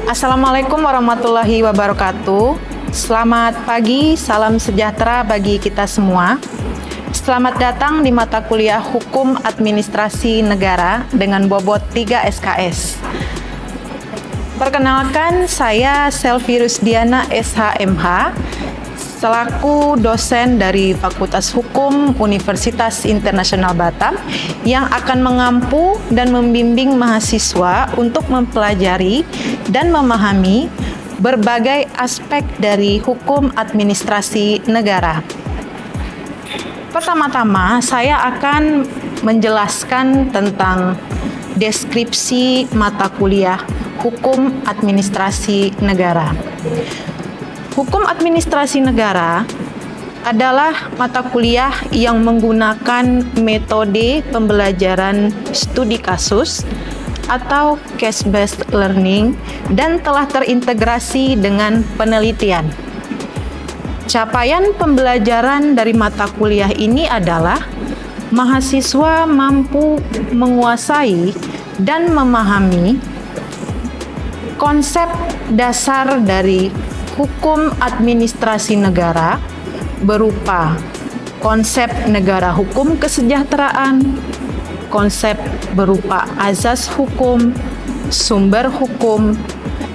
Assalamualaikum warahmatullahi wabarakatuh. Selamat pagi, salam sejahtera bagi kita semua. Selamat datang di mata kuliah Hukum Administrasi Negara dengan bobot 3 SKS. Perkenalkan, saya Selvi Rusdiana SHMH, selaku dosen dari Fakultas Hukum Universitas Internasional Batam yang akan mengampu dan membimbing mahasiswa untuk mempelajari dan memahami berbagai aspek dari hukum administrasi negara. Pertama-tama, saya akan menjelaskan tentang deskripsi mata kuliah Hukum Administrasi Negara. Hukum Administrasi Negara adalah mata kuliah yang menggunakan metode pembelajaran studi kasus atau case-based learning dan telah terintegrasi dengan penelitian. Capaian pembelajaran dari mata kuliah ini adalah mahasiswa mampu menguasai dan memahami konsep dasar dari hukum administrasi negara berupa konsep negara hukum kesejahteraan, konsep berupa azas hukum, sumber hukum,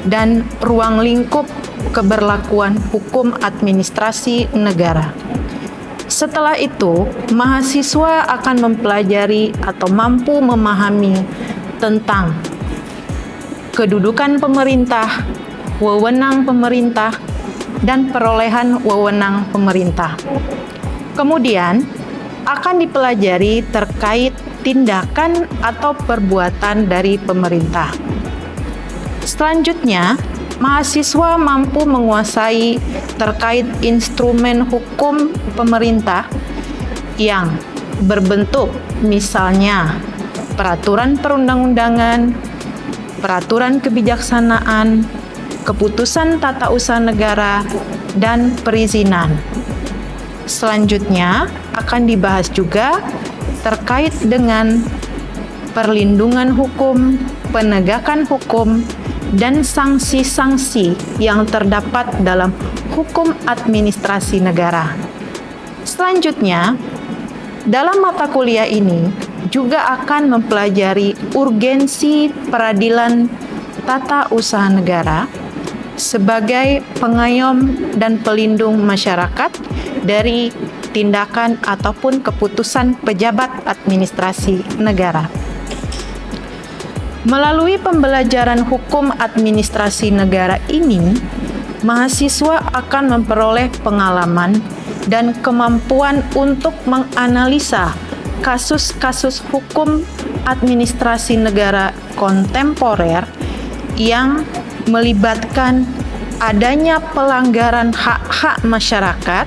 dan ruang lingkup keberlakuan hukum administrasi negara. Setelah itu, mahasiswa akan mempelajari atau mampu memahami tentang kedudukan pemerintah, wewenang pemerintah, dan perolehan wewenang pemerintah. Kemudian, akan dipelajari terkait tindakan atau perbuatan dari pemerintah. Selanjutnya, mahasiswa mampu menguasai terkait instrumen hukum pemerintah yang berbentuk misalnya peraturan perundang-undangan, peraturan kebijaksanaan, keputusan tata usaha negara, dan perizinan. Selanjutnya akan dibahas juga terkait dengan perlindungan hukum, penegakan hukum, dan sanksi-sanksi yang terdapat dalam hukum administrasi negara. Selanjutnya, dalam mata kuliah ini juga akan mempelajari urgensi peradilan tata usaha negara sebagai pengayom dan pelindung masyarakat dari tindakan ataupun keputusan pejabat administrasi negara. Melalui pembelajaran hukum administrasi negara ini, mahasiswa akan memperoleh pengalaman dan kemampuan untuk menganalisa kasus-kasus hukum administrasi negara kontemporer yang melibatkan adanya pelanggaran hak-hak masyarakat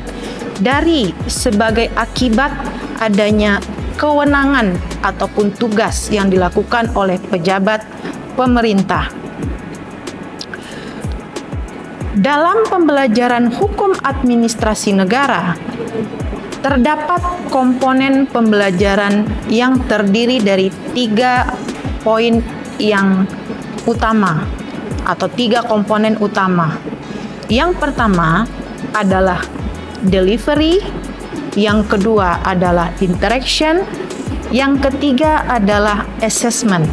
dari sebagai akibat adanya kewenangan ataupun tugas yang dilakukan oleh pejabat pemerintah. Dalam pembelajaran hukum administrasi negara, terdapat komponen pembelajaran yang terdiri dari 3 poin yang utama atau 3 komponen utama. Yang pertama adalah delivery, yang kedua adalah interaction, yang ketiga adalah assessment.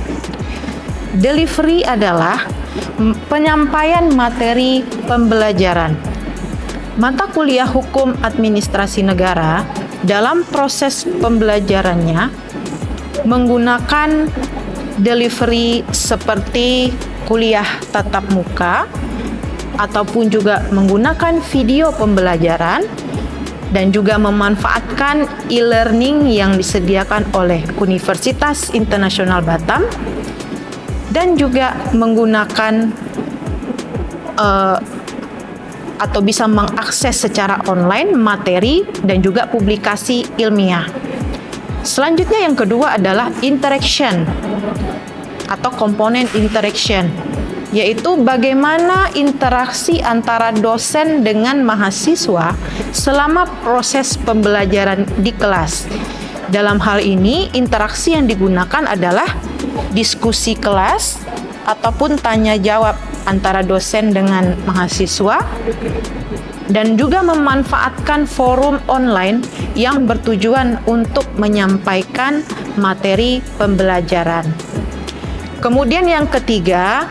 Delivery adalah penyampaian materi pembelajaran. Mata kuliah hukum administrasi negara dalam proses pembelajarannya menggunakan delivery seperti kuliah tatap muka ataupun juga menggunakan video pembelajaran dan juga memanfaatkan e-learning yang disediakan oleh Universitas Internasional Batam dan juga menggunakan atau bisa mengakses secara online materi dan juga publikasi ilmiah. Selanjutnya yang kedua adalah interaction atau komponen interaction, yaitu bagaimana interaksi antara dosen dengan mahasiswa selama proses pembelajaran di kelas. Dalam hal ini, interaksi yang digunakan adalah diskusi kelas ataupun tanya jawab antara dosen dengan mahasiswa, dan juga memanfaatkan forum online yang bertujuan untuk menyampaikan materi pembelajaran. Kemudian yang ketiga,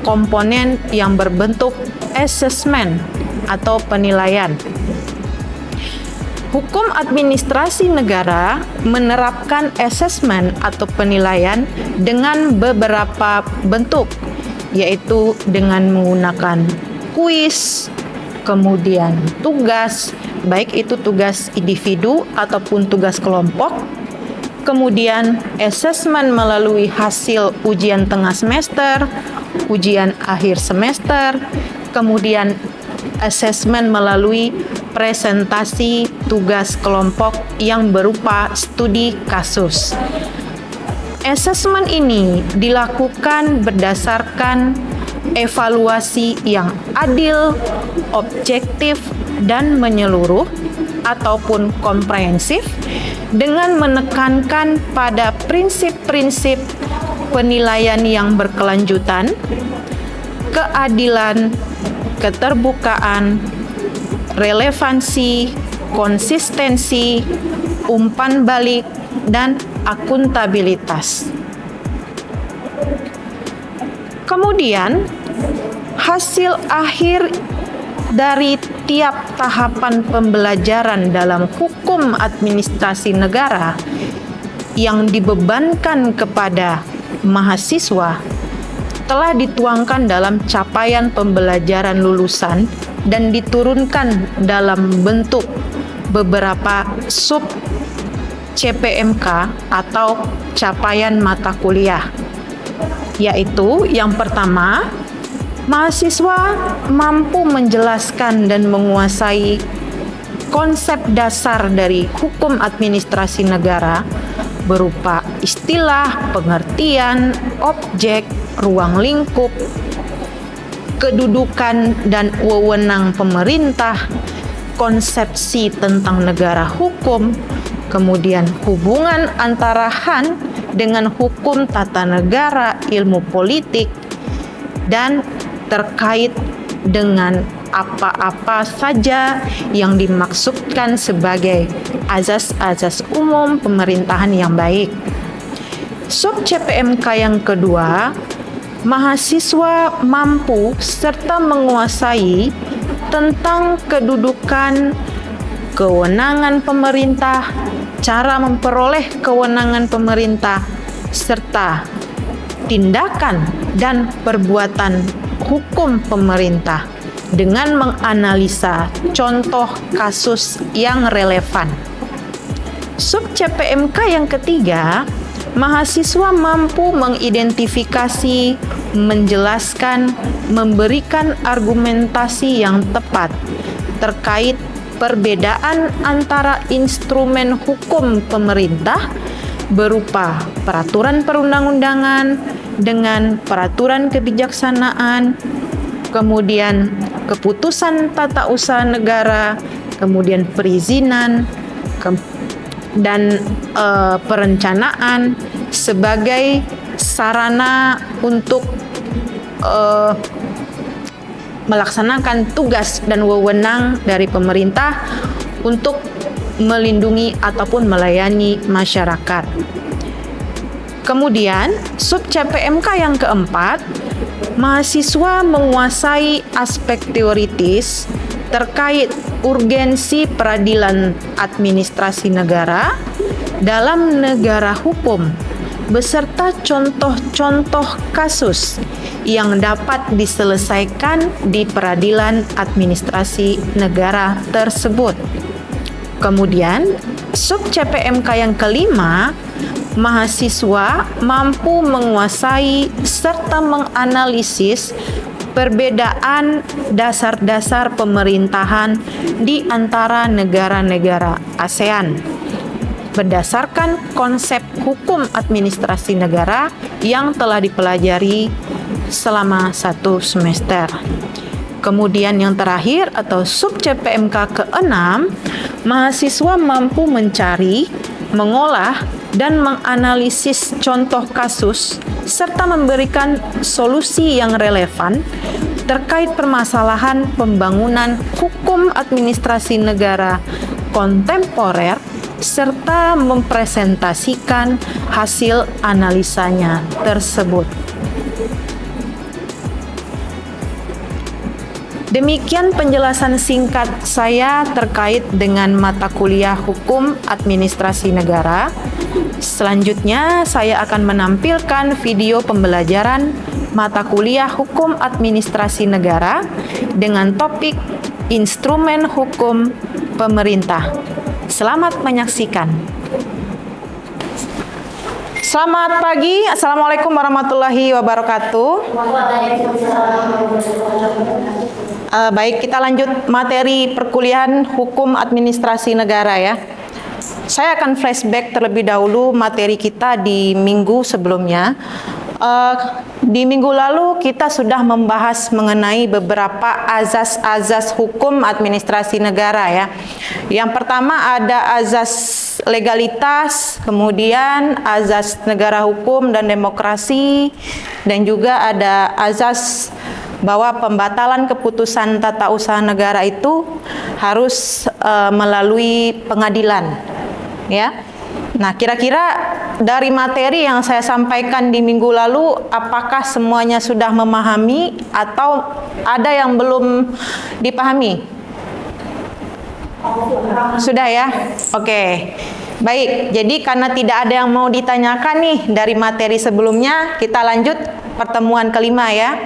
komponen yang berbentuk assessment atau penilaian. Hukum administrasi negara menerapkan asesmen atau penilaian dengan beberapa bentuk, yaitu dengan menggunakan kuis, kemudian tugas, baik itu tugas individu ataupun tugas kelompok, kemudian asesmen melalui hasil ujian tengah semester, ujian akhir semester, kemudian asesmen melalui presentasi tugas kelompok yang berupa studi kasus. Asesmen ini dilakukan berdasarkan evaluasi yang adil, objektif, dan menyeluruh ataupun komprehensif dengan menekankan pada prinsip-prinsip penilaian yang berkelanjutan, keadilan, keterbukaan, relevansi, konsistensi, umpan balik, dan akuntabilitas. Kemudian, hasil akhir dari tiap tahapan pembelajaran dalam hukum administrasi negara yang dibebankan kepada mahasiswa telah dituangkan dalam capaian pembelajaran lulusan dan diturunkan dalam bentuk beberapa sub CPMK atau capaian mata kuliah, yaitu yang pertama, mahasiswa mampu menjelaskan dan menguasai konsep dasar dari hukum administrasi negara berupa istilah, pengertian, objek, ruang lingkup, kedudukan dan wewenang pemerintah, konsepsi tentang negara hukum, kemudian hubungan antara HAN dengan hukum tata negara, ilmu politik, dan terkait dengan apa-apa saja yang dimaksudkan sebagai azas-azas umum pemerintahan yang baik. Sub CPMK yang kedua, mahasiswa mampu serta menguasai tentang kedudukan, kewenangan pemerintah, cara memperoleh kewenangan pemerintah, serta tindakan dan perbuatan hukum pemerintah dengan menganalisa contoh kasus yang relevan. Sub CPMK yang ketiga, mahasiswa mampu mengidentifikasi, menjelaskan, memberikan argumentasi yang tepat terkait perbedaan antara instrumen hukum pemerintah berupa peraturan perundang-undangan dengan peraturan kebijaksanaan, kemudian keputusan tata usaha negara, kemudian perizinan, dan perencanaan sebagai sarana untuk melaksanakan tugas dan wewenang dari pemerintah untuk melindungi ataupun melayani masyarakat. Kemudian, sub CPMK yang keempat, mahasiswa menguasai aspek teoritis terkait urgensi peradilan administrasi negara dalam negara hukum beserta contoh-contoh kasus yang dapat diselesaikan di peradilan administrasi negara tersebut. Kemudian, sub CPMK yang kelima, mahasiswa mampu menguasai serta menganalisis perbedaan dasar-dasar pemerintahan di antara negara-negara ASEAN berdasarkan konsep hukum administrasi negara yang telah dipelajari selama 1 semester. Kemudian yang terakhir atau sub CPMK ke-6, mahasiswa mampu mencari, mengolah, dan menganalisis contoh kasus serta memberikan solusi yang relevan terkait permasalahan pembangunan hukum administrasi negara kontemporer serta mempresentasikan hasil analisanya tersebut. Demikian penjelasan singkat saya terkait dengan mata kuliah Hukum Administrasi Negara. Selanjutnya, saya akan menampilkan video pembelajaran mata kuliah Hukum Administrasi Negara dengan topik Instrumen Hukum Pemerintah. Selamat menyaksikan. Selamat pagi, Assalamualaikum warahmatullahi wabarakatuh. Baik, kita lanjut materi perkuliahan Hukum Administrasi Negara ya. Saya akan flashback terlebih dahulu materi kita di minggu sebelumnya. Di minggu lalu kita sudah membahas mengenai beberapa azas-azas hukum administrasi negara ya. Yang pertama ada azas legalitas, kemudian azas negara hukum dan demokrasi, dan juga ada azas bahwa pembatalan keputusan tata usaha negara itu harus melalui pengadilan ya. Nah, kira-kira dari materi yang saya sampaikan di minggu lalu, apakah semuanya sudah memahami atau ada yang belum dipahami? Sudah ya? Oke. Baik, jadi karena tidak ada yang mau ditanyakan nih dari materi sebelumnya, kita lanjut pertemuan kelima ya.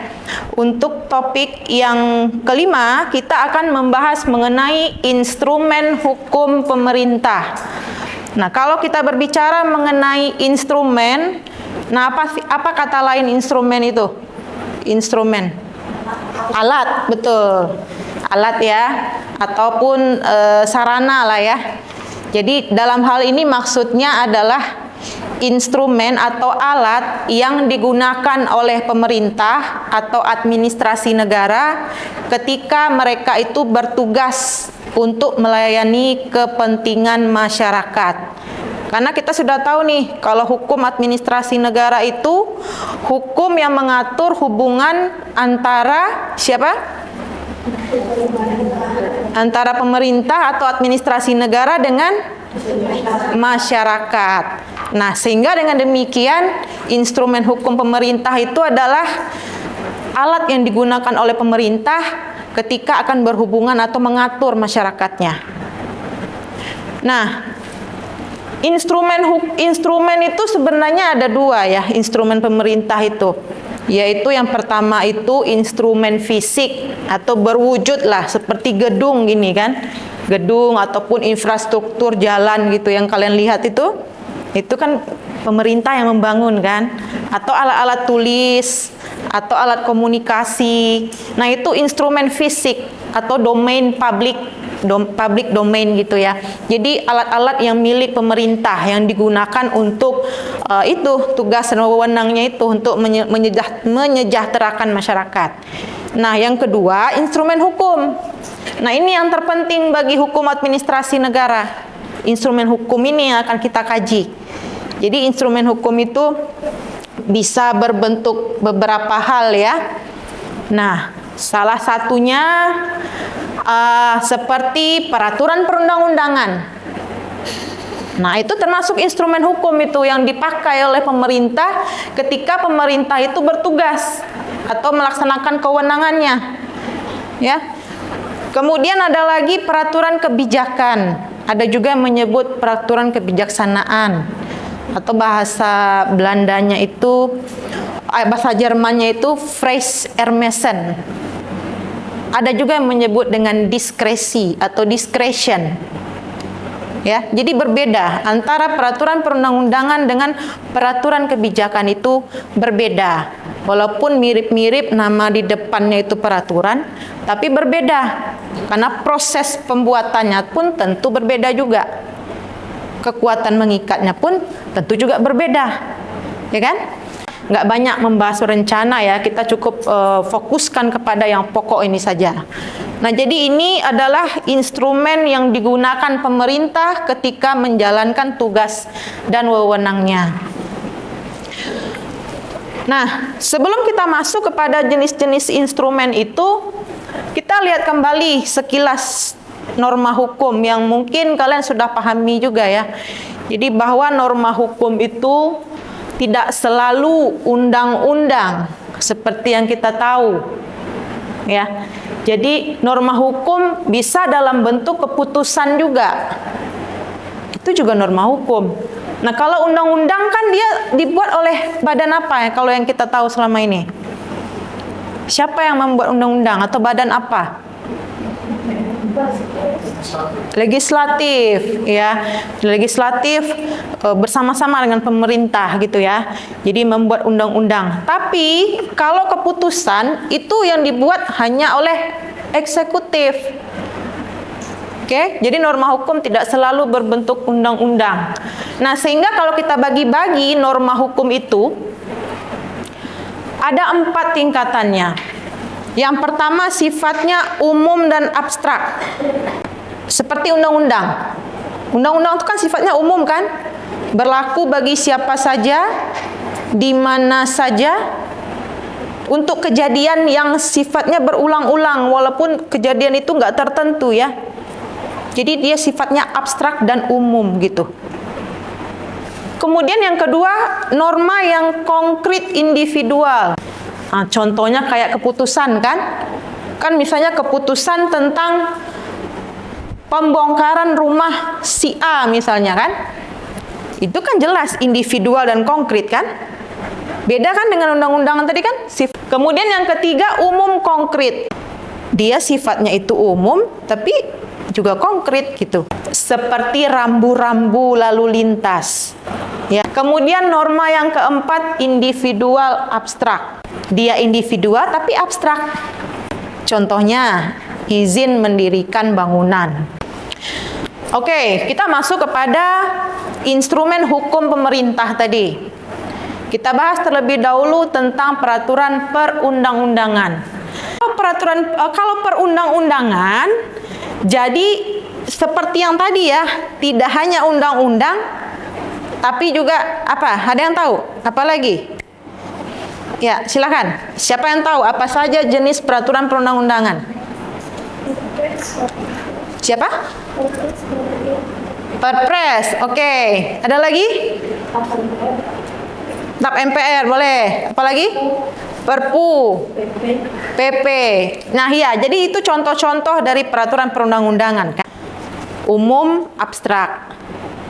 Untuk topik yang kelima, kita akan membahas mengenai instrumen hukum pemerintah. Nah, kalau kita berbicara mengenai instrumen, nah apa kata lain instrumen itu? Instrumen. Alat, betul. Alat ya, ataupun sarana lah ya. Jadi dalam hal ini maksudnya adalah instrumen atau alat yang digunakan oleh pemerintah atau administrasi negara ketika mereka itu bertugas untuk melayani kepentingan masyarakat. Karena kita sudah tahu nih, kalau hukum administrasi negara itu hukum yang mengatur hubungan antara siapa? Antara pemerintah atau administrasi negara dengan masyarakat. Nah, sehingga dengan demikian instrumen hukum pemerintah itu adalah alat yang digunakan oleh pemerintah ketika akan berhubungan atau mengatur masyarakatnya. Nah, instrumen itu sebenarnya ada dua ya, instrumen pemerintah itu. Yaitu yang pertama itu instrumen fisik atau berwujud lah seperti gedung gini kan. Gedung ataupun infrastruktur jalan gitu yang kalian lihat itu kan pemerintah yang membangun kan, atau alat-alat tulis atau alat komunikasi. Nah, itu instrumen fisik atau domain public domain gitu ya. Jadi alat-alat yang milik pemerintah yang digunakan untuk itu tugas dan wewenangnya itu untuk menyejahterakan masyarakat. Nah, yang kedua instrumen hukum. Nah, ini yang terpenting bagi hukum administrasi negara. Instrumen hukum ini yang akan kita kaji. Jadi instrumen hukum itu bisa berbentuk beberapa hal ya. Nah, salah satunya seperti peraturan perundang-undangan. Nah, itu termasuk instrumen hukum itu yang dipakai oleh pemerintah ketika pemerintah itu bertugas atau melaksanakan kewenangannya. Ya. Kemudian ada lagi peraturan kebijakan. Ada juga yang menyebut peraturan kebijaksanaan. Atau bahasa Belandanya itu, bahasa Jermannya itu Vrijheidsermessen. Ada juga yang menyebut dengan diskresi atau discretion. Ya, jadi berbeda antara peraturan perundang-undangan dengan peraturan kebijakan itu berbeda. Walaupun mirip-mirip nama di depannya itu peraturan, tapi berbeda. Karena proses pembuatannya pun tentu berbeda juga. Kekuatan mengikatnya pun tentu juga berbeda, ya kan? Nggak banyak membahas rencana ya, kita cukup fokuskan kepada yang pokok ini saja. Nah, jadi ini adalah instrumen yang digunakan pemerintah ketika menjalankan tugas dan wewenangnya. Nah, sebelum kita masuk kepada jenis-jenis instrumen itu, kita lihat kembali sekilas norma hukum yang mungkin kalian sudah pahami juga ya. Jadi bahwa norma hukum itu tidak selalu undang-undang seperti yang kita tahu. Ya. Jadi norma hukum bisa dalam bentuk keputusan juga. Itu juga norma hukum. Nah, kalau undang-undang kan dia dibuat oleh badan apa ya kalau yang kita tahu selama ini? Siapa yang membuat undang-undang atau badan apa? Legislatif, ya. Legislatif bersama-sama dengan pemerintah gitu ya. Jadi membuat undang-undang. Tapi kalau keputusan itu yang dibuat hanya oleh eksekutif. Oke, jadi norma hukum tidak selalu berbentuk undang-undang. Nah, sehingga kalau kita bagi-bagi norma hukum itu ada 4 tingkatannya. Yang pertama sifatnya umum dan abstrak. Seperti undang-undang. Undang-undang itu kan sifatnya umum kan? Berlaku bagi siapa saja, di mana saja, untuk kejadian yang sifatnya berulang-ulang, walaupun kejadian itu nggak tertentu ya. Jadi dia sifatnya abstrak dan umum gitu. Kemudian yang kedua, norma yang konkret individual. Nah, contohnya kayak keputusan kan? Kan misalnya keputusan tentang pembongkaran rumah si A misalnya kan? Itu kan jelas individual dan konkret kan? Beda kan dengan undang-undangan tadi kan? Kemudian yang ketiga, umum konkret. Dia sifatnya itu umum tapi juga konkret gitu. Seperti rambu-rambu lalu lintas. Ya. Kemudian norma yang keempat, individual abstrak. Dia individual tapi abstrak. Contohnya, izin mendirikan bangunan. Oke, kita masuk kepada instrumen hukum pemerintah tadi. Kita bahas terlebih dahulu tentang peraturan perundang-undangan. Kalau perundang-undangan, jadi seperti yang tadi ya, tidak hanya undang-undang, tapi juga apa? Ada yang tahu? Apa lagi? Ya, silakan. Siapa yang tahu apa saja jenis peraturan perundang-undangan? Siapa? Perpres. Oke. Ada lagi? Tap MPR, boleh. Apa lagi? Perpu, PP. Nah, ya, jadi itu contoh-contoh dari peraturan perundang-undangan kan. Umum, abstrak.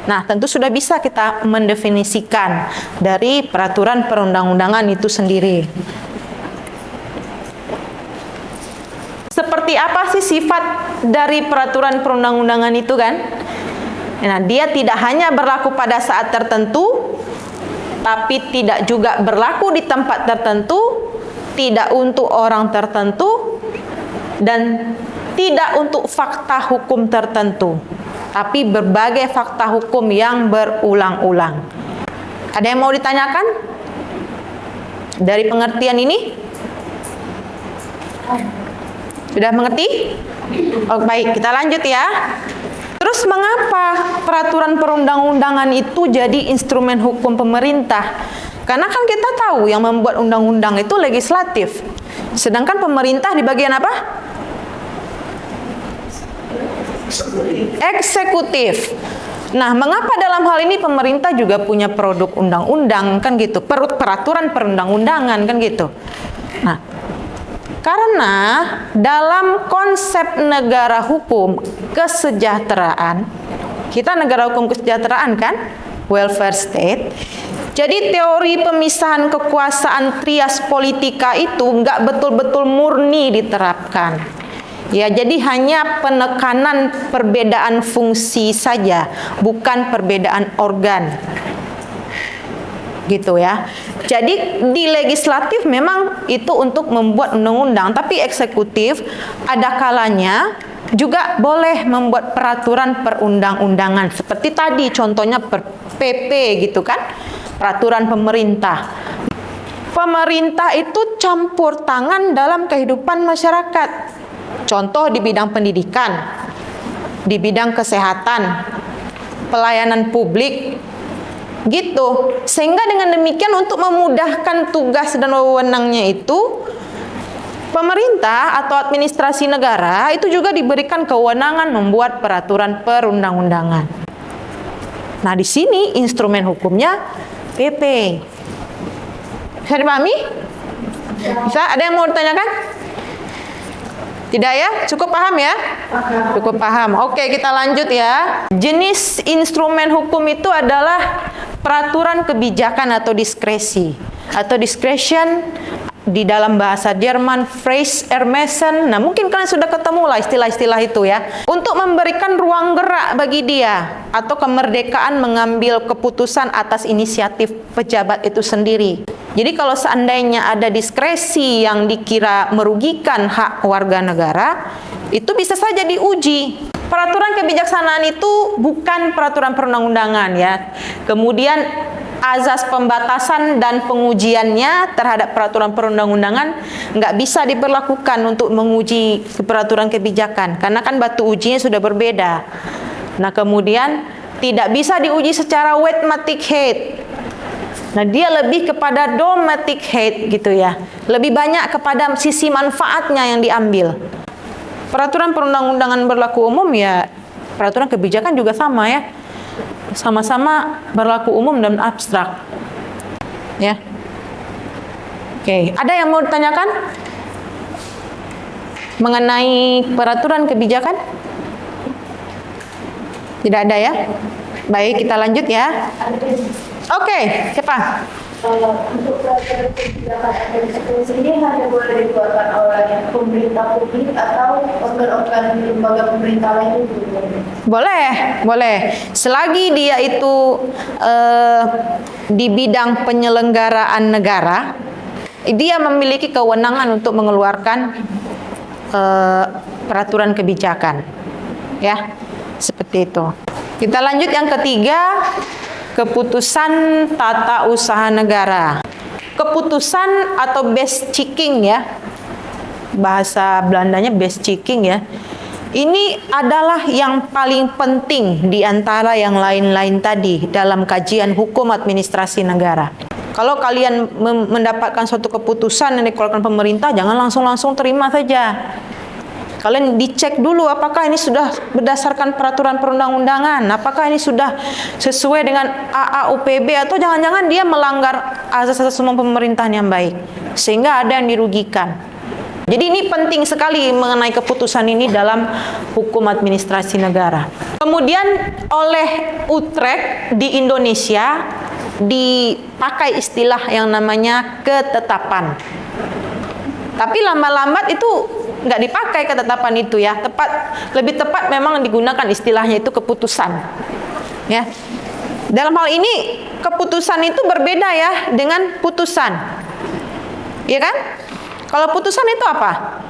Nah, tentu sudah bisa kita mendefinisikan dari peraturan perundang-undangan itu sendiri. Seperti apa sih sifat dari peraturan perundang-undangan itu kan? Nah, dia tidak hanya berlaku pada saat tertentu, tapi tidak juga berlaku di tempat tertentu, tidak untuk orang tertentu, dan tidak untuk fakta hukum tertentu, tapi berbagai fakta hukum yang berulang-ulang. Ada yang mau ditanyakan dari pengertian ini? Sudah mengerti? Oh, baik, kita lanjut ya. Terus mengapa peraturan perundang-undangan itu jadi instrumen hukum pemerintah? Karena kan kita tahu yang membuat undang-undang itu legislatif. Sedangkan pemerintah di bagian apa? Eksekutif. Nah, mengapa dalam hal ini pemerintah juga punya produk undang-undang kan gitu? Peraturan perundang-undangan kan gitu. Nah, karena dalam konsep negara hukum kesejahteraan, kita negara hukum kesejahteraan kan, welfare state. Jadi teori pemisahan kekuasaan trias politika itu nggak betul-betul murni diterapkan. Ya, jadi hanya penekanan perbedaan fungsi saja, bukan perbedaan organ. Gitu ya. Jadi di legislatif memang itu untuk membuat undang-undang, tapi eksekutif ada kalanya juga boleh membuat peraturan perundang-undangan. Seperti tadi contohnya PP gitu kan, peraturan pemerintah. Pemerintah itu campur tangan dalam kehidupan masyarakat. Contoh di bidang pendidikan, di bidang kesehatan, pelayanan publik, Gitu. Sehingga dengan demikian untuk memudahkan tugas dan wewenangnya itu, pemerintah atau administrasi negara itu juga diberikan kewenangan membuat peraturan perundang-undangan. Nah, di sini instrumen hukumnya PP. Bisa dipahami? Bisa? Ada yang mau ditanyakan? Tidak ya? Cukup paham ya? Cukup paham. Oke, kita lanjut ya. Jenis instrumen hukum itu adalah peraturan kebijakan atau diskresi. Atau discretion di dalam bahasa Jerman, Phrase-Ermessen. Nah, mungkin kalian sudah ketemu lah istilah-istilah itu ya. Untuk memberikan ruang gerak bagi dia atau kemerdekaan mengambil keputusan atas inisiatif pejabat itu sendiri. Jadi kalau seandainya ada diskresi yang dikira merugikan hak warga negara, itu bisa saja diuji. Peraturan kebijaksanaan itu bukan peraturan perundang-undangan ya. Kemudian azas pembatasan dan pengujiannya terhadap peraturan perundang-undangan nggak bisa diberlakukan untuk menguji peraturan kebijakan, karena kan batu ujinya sudah berbeda. Nah, kemudian tidak bisa diuji secara weighmatic head. Nah, dia lebih kepada dogmatic head gitu ya. Lebih banyak kepada sisi manfaatnya yang diambil. Peraturan perundang-undangan berlaku umum ya, peraturan kebijakan juga sama ya. Sama-sama berlaku umum dan abstrak. Ya. Oke, ada yang mau ditanyakan mengenai peraturan kebijakan? Tidak ada ya? Baik, kita lanjut ya. Oke, siapa? Untuk peraturan kebijakan administrasi ini hanya boleh dikeluarkan oleh pemerintah publik atau organ-organ lembaga pemerintah lain itu? Boleh, boleh. Selagi dia itu di bidang penyelenggaraan negara, dia memiliki kewenangan untuk mengeluarkan peraturan kebijakan. Ya, seperti itu. Kita lanjut yang ketiga. Keputusan tata usaha negara. Keputusan atau Beschikking ya. Bahasa Belandanya Beschikking ya. Ini adalah yang paling penting di antara yang lain-lain tadi dalam kajian hukum administrasi negara. Kalau kalian mendapatkan suatu keputusan yang dikeluarkan pemerintah, jangan langsung-langsung terima saja. Kalian dicek dulu apakah ini sudah berdasarkan peraturan perundang-undangan, apakah ini sudah sesuai dengan AAUPB, atau jangan-jangan dia melanggar azas-azas umum pemerintahan yang baik, sehingga ada yang dirugikan. Jadi ini penting sekali mengenai keputusan ini dalam hukum administrasi negara. Kemudian oleh Utrecht di Indonesia dipakai istilah yang namanya ketetapan. Tapi lambat-lambat itu nggak dipakai ketetapan itu ya. Lebih tepat memang digunakan istilahnya itu keputusan. Ya. Dalam hal ini keputusan itu berbeda ya dengan putusan. Iya kan? Kalau putusan itu apa?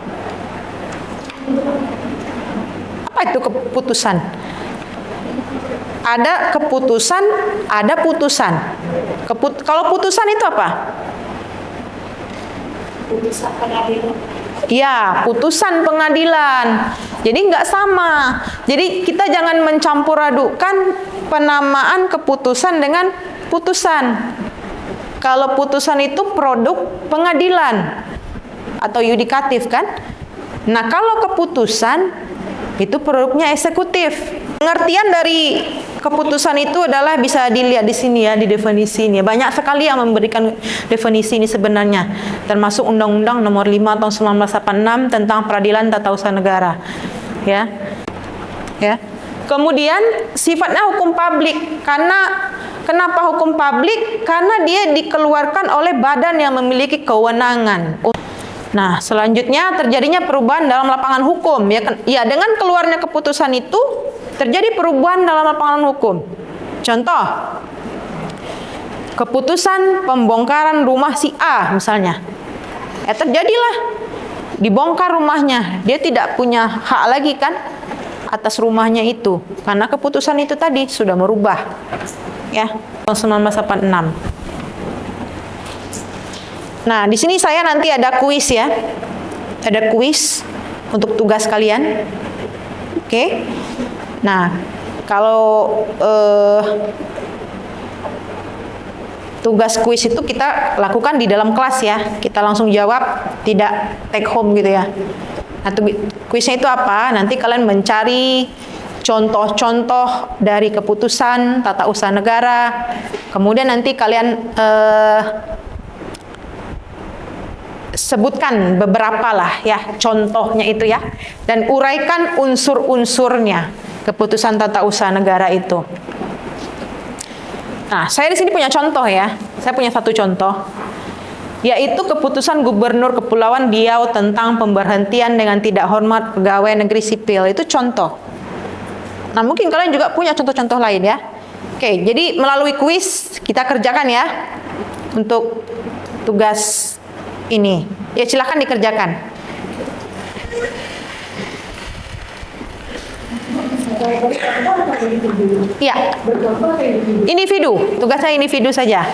Apa itu keputusan? Ada keputusan, ada putusan. Kalau putusan itu apa? Putusan pengadilan. Ya, putusan pengadilan. Jadi nggak sama. Jadi kita jangan mencampur adukan penamaan keputusan dengan putusan. Kalau putusan itu produk pengadilan atau yudikatif kan? Nah, kalau keputusan itu produknya eksekutif. Pengertian dari keputusan itu adalah bisa dilihat di sini ya, di definisi ini. Banyak sekali yang memberikan definisi ini sebenarnya, termasuk Undang-Undang Nomor 5 Tahun 1986 tentang Peradilan Tata Usaha Negara. Ya. Ya. Kemudian sifatnya hukum publik. Kenapa hukum publik? Karena dia dikeluarkan oleh badan yang memiliki kewenangan. Nah, selanjutnya terjadinya perubahan dalam lapangan hukum. Ya, dengan keluarnya keputusan itu terjadi perubahan dalam lapangan hukum. Contoh, keputusan pembongkaran rumah si A misalnya. Terjadilah dibongkar rumahnya. Dia tidak punya hak lagi kan atas rumahnya itu, karena keputusan itu tadi sudah merubah. Ya, tahun 1986. Nah, di sini saya nanti ada kuis ya. Ada kuis untuk tugas kalian. Oke. Nah, kalau tugas kuis itu kita lakukan di dalam kelas ya. Kita langsung jawab, tidak take home gitu ya. Nah, kuisnya itu apa? Nanti kalian mencari contoh-contoh dari keputusan tata usaha negara. Kemudian nanti kalian sebutkan beberapa lah ya contohnya itu ya, dan uraikan unsur-unsurnya keputusan tata usaha negara itu. Nah, saya di sini punya contoh ya. Saya punya satu contoh, yaitu keputusan Gubernur Kepulauan Riau tentang pemberhentian dengan tidak hormat pegawai negeri sipil. Itu contoh. Nah, mungkin kalian juga punya contoh-contoh lain ya. Oke, jadi melalui kuis kita kerjakan ya untuk tugas ini. Ya, silakan dikerjakan. Ya, individu. Tugasnya individu saja.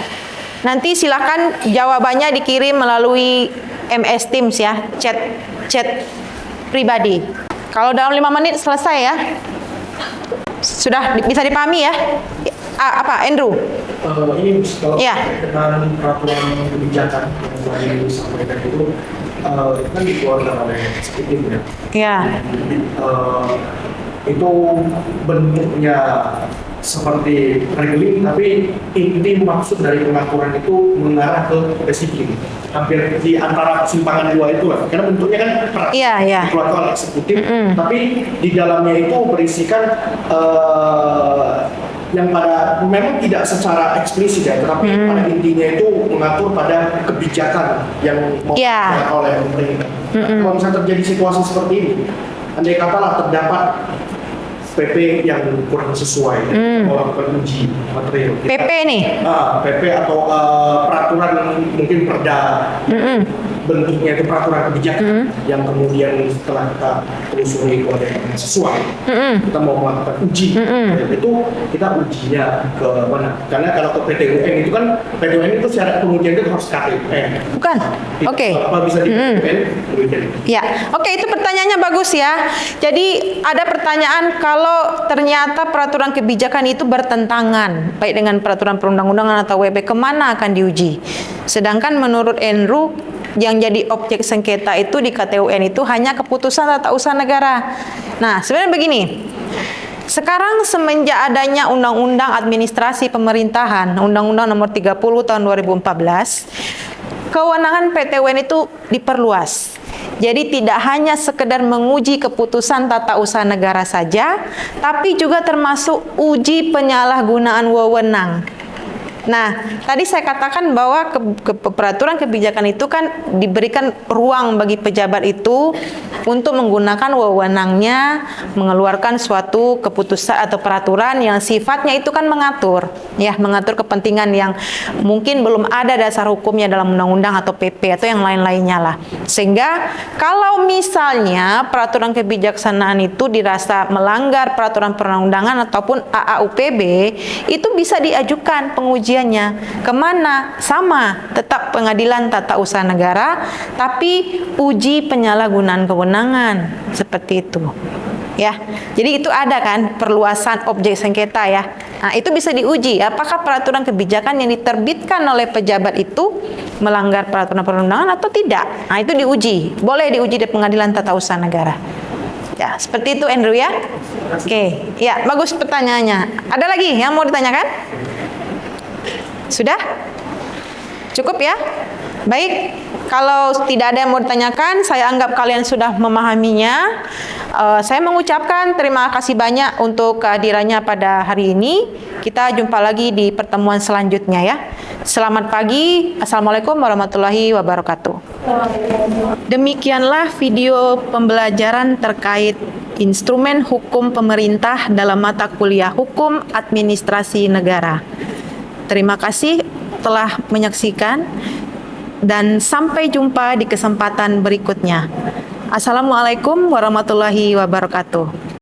Nanti silakan jawabannya dikirim melalui MS Teams ya, chat pribadi. Kalau dalam 5 menit selesai ya. Sudah bisa dipahami ya? Apa, Andrew? Ini kalau Ya. dengan peraturan kebijakan yang tadi disampaikan itu kan dikeluarkan oleh eksekutif ya. Ya. Itu bentuknya seperti reguling, tapi inti maksud dari pengaturan itu mengarah ke disiplin. Hampir di antara kesimpangan dua itu lah. Karena bentuknya kan Iya. dikeluarkan oleh eksekutif, tapi di dalamnya itu berisikan yang pada memang tidak secara eksplisit ya, tetapi pada intinya itu mengatur pada kebijakan yang mau dilakukan oleh pemerintah. Kalau misalnya terjadi situasi seperti ini, andai katalah terdapat PP yang kurang sesuai, melakukan uji material. PP nih? PP atau peraturan mungkin perda, bentuknya itu peraturan kebijakan yang kemudian setelah kita telusuri kalau ada yang sesuai, kita mau melakukan uji, itu kita ujinya ke mana? Karena kalau ke PT-UN itu kan, PT-UN itu syarat pengujian itu harus KTUN. Bukan? Oke. Apa bisa di PT-UN? Ya, oke, itu pertanyaannya bagus ya. Jadi ada pertanyaan kalau ternyata peraturan kebijakan itu bertentangan baik dengan peraturan perundang-undangan atau WP, kemana akan diuji? Sedangkan menurut Andrew, yang jadi objek sengketa itu di KTUN itu hanya keputusan tata usaha negara. Nah, sebenarnya begini. Sekarang semenjak adanya Undang-Undang Administrasi Pemerintahan, Undang-Undang Nomor 30 Tahun 2014, kewenangan PT-UN itu diperluas. Jadi tidak hanya sekedar menguji keputusan tata usaha negara saja, tapi juga termasuk uji penyalahgunaan wewenang. Nah, tadi saya katakan bahwa peraturan kebijakan itu kan diberikan ruang bagi pejabat itu untuk menggunakan wewenangnya mengeluarkan suatu keputusan atau peraturan yang sifatnya itu kan mengatur, ya, mengatur kepentingan yang mungkin belum ada dasar hukumnya dalam undang-undang atau PP atau yang lain-lainnya lah. Sehingga kalau misalnya peraturan kebijaksanaan itu dirasa melanggar peraturan perundang-undangan ataupun AAUPB, itu bisa diajukan pengujian kemana? Sama, tetap Pengadilan Tata Usaha Negara, tapi uji penyalahgunaan kewenangan seperti itu. Ya, jadi itu ada kan perluasan objek sengketa ya. Nah, itu bisa diuji apakah peraturan kebijakan yang diterbitkan oleh pejabat itu melanggar peraturan perundangan atau tidak. Nah, itu diuji, boleh diuji di Pengadilan Tata Usaha Negara. Ya, seperti itu Andrew ya. Oke, ya bagus pertanyaannya. Ada lagi yang mau ditanyakan? Sudah? Cukup ya? Baik, kalau tidak ada yang mau ditanyakan, saya anggap kalian sudah memahaminya. Saya mengucapkan terima kasih banyak untuk kehadirannya pada hari ini. Kita jumpa lagi di pertemuan selanjutnya ya. Selamat pagi. Assalamualaikum warahmatullahi wabarakatuh. Demikianlah video pembelajaran terkait instrumen hukum pemerintah dalam mata kuliah Hukum Administrasi Negara. Terima kasih telah menyaksikan dan sampai jumpa di kesempatan berikutnya. Assalamualaikum warahmatullahi wabarakatuh.